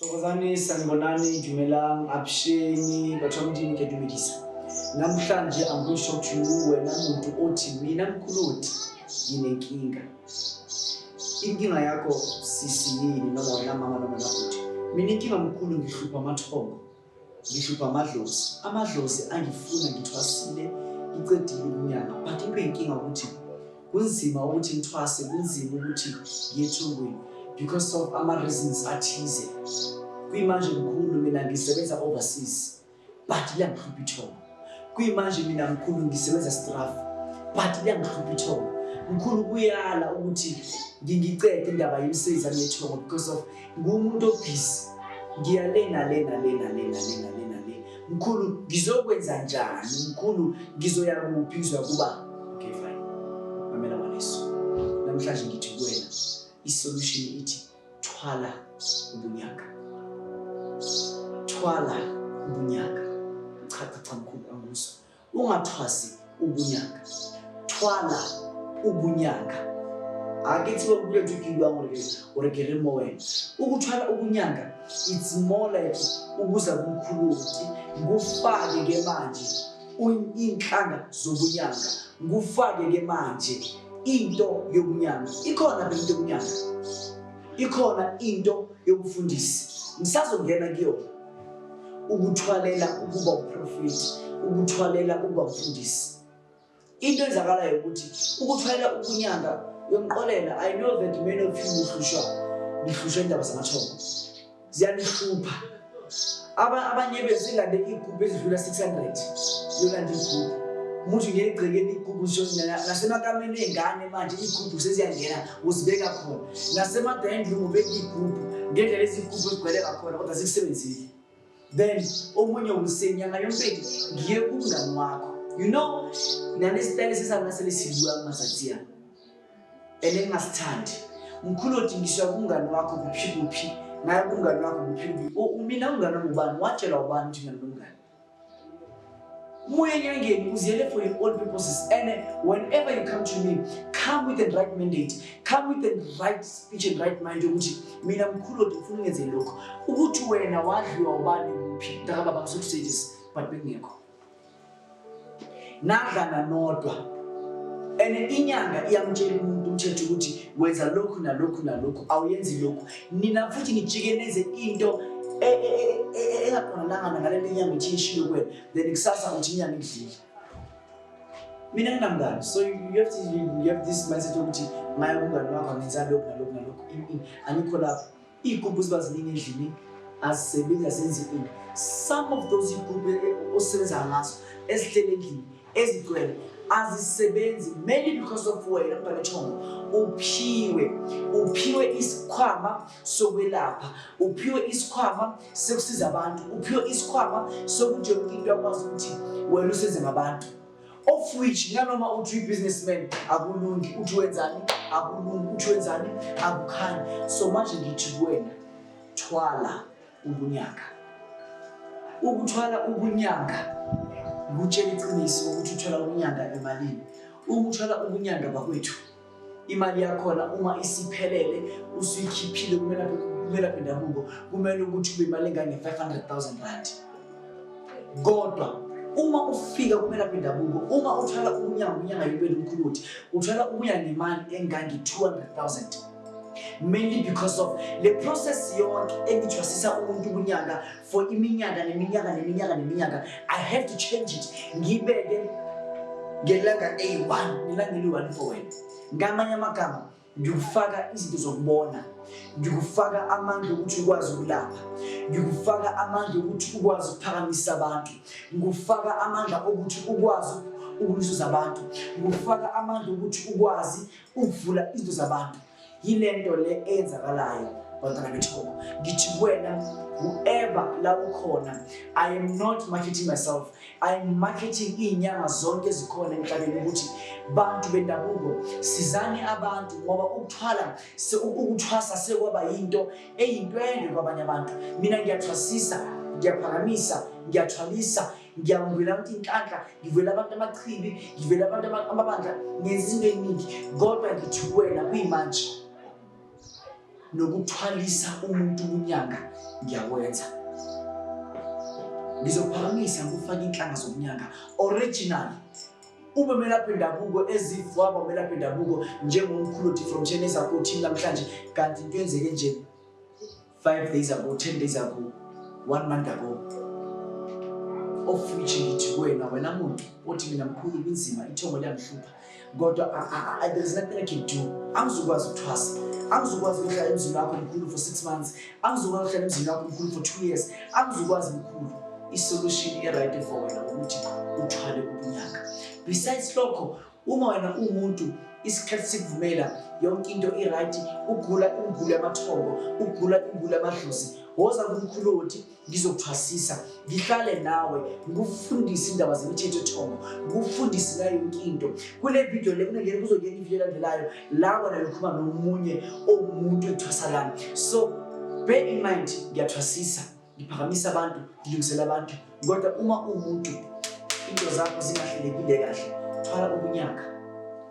Thokozani sanibonani dumelang absheni batho ba Modimo ke dumedisa. Namhlanje I'm going to show to you wena muntu othi mina mkhuludi nginenkinga. Inkinga yakho sisiyini noma wena mama noma bafowethu. Mina inkinga mkhulu ngihlupha amathongo. Ngihlupha amadlozi. Amadlozi angifuna ngithwasile icedile ukunyanga. But into inkinga ukuthi kunzima ukuthi ngithwase, kunzima ukuthi ngiyethongweni because of ama reasons athize. Kuyimanje mkhulu mina ngisebenza overseas but liyangihlupha ithongo. Kuyimanje mina mkhulu ngisebenza straff but liyangihlupha ithongo. Mkhulu kuyala ukuthi ngingicede indaba yemsebenzi yethongo because of ngumuntu obusy. Ngiyalena lena. Mkhulu ngizokwenza njani? Mkhulu ngizoya kuphi? Ngizoya kuba okay fine. Mamela maneso. Namhlanje ngithi kuwena isolution ithi thwala ubunyaka. Thwala ubunyaka. Cha mkhulu anguzwa. Ungathwasi ubunyaka. Thwala ubunyaka. Akithi bokulethu kilwa ngorekele moya. Ukuthwala ubunyanga it's more like ukuza kumkhuludi ngufake ke manje inhlanga zobunyanga. Ngufake ke manje into yobunyanga. Ikhona into yobunyanga. Ikhona into yobufundisi. Ngisazongena kuyo. Ukuthwalela ukuba uprofeti, ukuthwalela ukuba umfundisi. Into ezakalayo ukuthi ukuthwalela ubunyanga yomqolela. I know that many of you nihlushwa indaba zamathongo. Ziyanihlupha. Abanye bezilande igubhu ezidlula 600. Yolanda igubhu. Umuntu ngiyegcekeni igubhu shona nasemakameni engane manje igubhu seziyangena uzibeka khona. Nasemadayini ubeka igubhu ngendlela ezigubhu ezigcwele kakhona kodwa zikusebenzile. Then omunye umsenyanga yompeki ngiye kumngani wakho. You know, nanesitayile sesangasele sibuya masatsiya. Enengasithandi. Mkhulu odingiswa kumngani wakho kuphi. Naye kumngani wakho kuphi. Mina umngani ngubani? Watshela ubani ukuthi ngani nomngani? Moya nyangeni uziyele for your own purposes. And whenever you come to me, come with the right mandate, come with the right speech and right mind ukuthi mina mkhulu ngifuna ngenze lokho. Ukuthi wena wadliwa ubani kuphi? Ndakaba bakusukusedisa but bengekho. Nadlana nodwa. And inyanga iyamtshela umuntu umthetho ukuthi wenza lokhu nalokhu awuyenzi lokhu. Nina futhi nijikeneze into engaqonananga ngalento inyanga ithishilo kwena. Then kusasa uthi inyanga idlile. Mina nginamngani. So you have this mindset ukuthi maya umngani wakho angenza lokhu nalokhu. Anikho lapho. Igubhu zibaziningi endlini azisebenza senze ini. Some of those igubhu osebenza ngazo esihlele endlini ezigcwele azisebenzi mainly because of wena mbalethongo. Uphiwe isikhwama sokwelapha, uphiwe isikhwama sokusiza abantu, uphiwe isikhwama sokuthi yonke into yakwazi ukuthi wena usenze ngabantu. Of which nanoma uthi businessman akulungi, uthi wenzani akulungi, uthi wenzani akukhanyi. So manje ngithi kuwena thwala ubunyaka. Ukuthwala ubunyanga ngutshela iqiniso ukuthi uthwala ubunyanga emalini. Ukuthwala ubunyanga bakwethu imali yakhona uma isiphelele usuyikhiphile kumele bendabuko kumele ukuthi ube imali engange 500,000 rand. Kodwa uma ufika kumele bendabuko uma uthwala ubunyanga yobele umkhuludi uthwala ubunyanga imali engange 200,000. Mainly because of the process yonke engithwasisa umuntu ubunyanga for iminyaka neminyaka. I have to change it. Ngibeke ngelanga A1 nilanga li1 for wena. Ngamanye amagama ngikufaka izinto zokubona. Ngikufaka amandla ukuthi ukwazi ukulapha. Ngikufaka amandla ukuthi ukwazi ukuphakamisa abantu. Ngikufaka amandla ukuthi ukwazi ukulusiza abantu. Ngikufaka amandla ukuthi ukwazi ukuvula izinto zabantu. Yilento le enzakalayo bantwana bethongo. Ngithi wena whoever la ukhona, I am not marketing myself. I am marketing inyanga zonke ezikhona emhlabeni ukuthi bantu bendabuko sizani abantu ngoba ukuthwasa sekwaba yinto eyintwende kwabanye abantu. Mina ngiyathwasisa, ngiyaphakamisa, ngiyathwalisa, ngiyangwela ukuthi inhlanhla, ngivela abantu amachibi, ngivela abantu amabandla ngezinto eziningi. Kodwa ngithi wena kuyimanje nokuthwalisa umuntu ubunyanga ngiyakwenza. Ngizophakamisa ngokufaka inhlanga zobunyanga original. Uma melaphi indabuko ezifwa abamelaphi indabuko njengomkhuluthi from Genesis ako namhlanje kanti into yenzeke nje 5 days ago, 10 days ago, 1 month ago. Of which ngithi wena muntu othi mina mkhulu kunzima ithongo liyangihlupha kodwa there's nothing I can do. Angizokwazi ukuthwasa, angizokwazi ukuhlala emzini wakho mkhulu for 6 months, angizokwazi ukuhlala emzini wakho mkhulu for 2 years, angizokwazi mkhulu. Isolution right for wena ukuthi uthwale ubunyanga. Besides lokho, uma wena umuntu isikhathi sikuvumela yonke into right, ugula ingulo yamathongo, ugula ingulo yamadlozi, woza kumkhulu othi ngizokuthwasisa, ngihlale nawe, ngikufundise indaba zemithetho ethongo, ngikufundise ngayo yonke into. Kule video le kunengene kuzongena ivideo elandelayo la wena ukhuluma nomunye omuntu ethwasalana. So bear in mind, ngiyathwasisa, ngiphakamisa abantu, ngilungisela abantu, kodwa uma umuntu into zakho zingahlelekile kahle, thwala ubunyanga.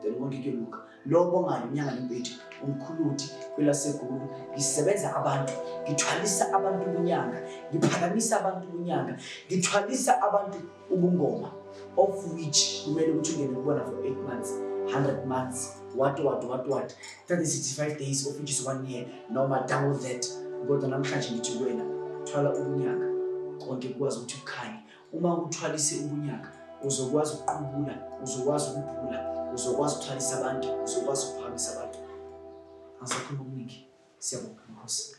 Then konke kuyeluka. Lo bongayo unyanga nempethu umkhuluthi kwelaseGoli, ngisebenza abantu, ngithwalisa abantu ubunyanga, ngiphakamisa abantu ubunyanga, ngithwalisa abantu ubungoma, of which kumele ukuthi ungene kubona for 8 months, 100 months, what 365 days, of which is 1 year, noma double that. Kodwa namhlanje ngithi kuwena thwala ubunyanga konke ukwazi ukuthi ukhanye. Uma uthwalise ubunyanga uzokwazi ukuqubula, uzokwazi ukuphula, uzokwazi ukuthwalisa abantu, uzokwazi ukuphakamisa abantu. Angisakhuluma okuningi. Siyabonga Nkosi.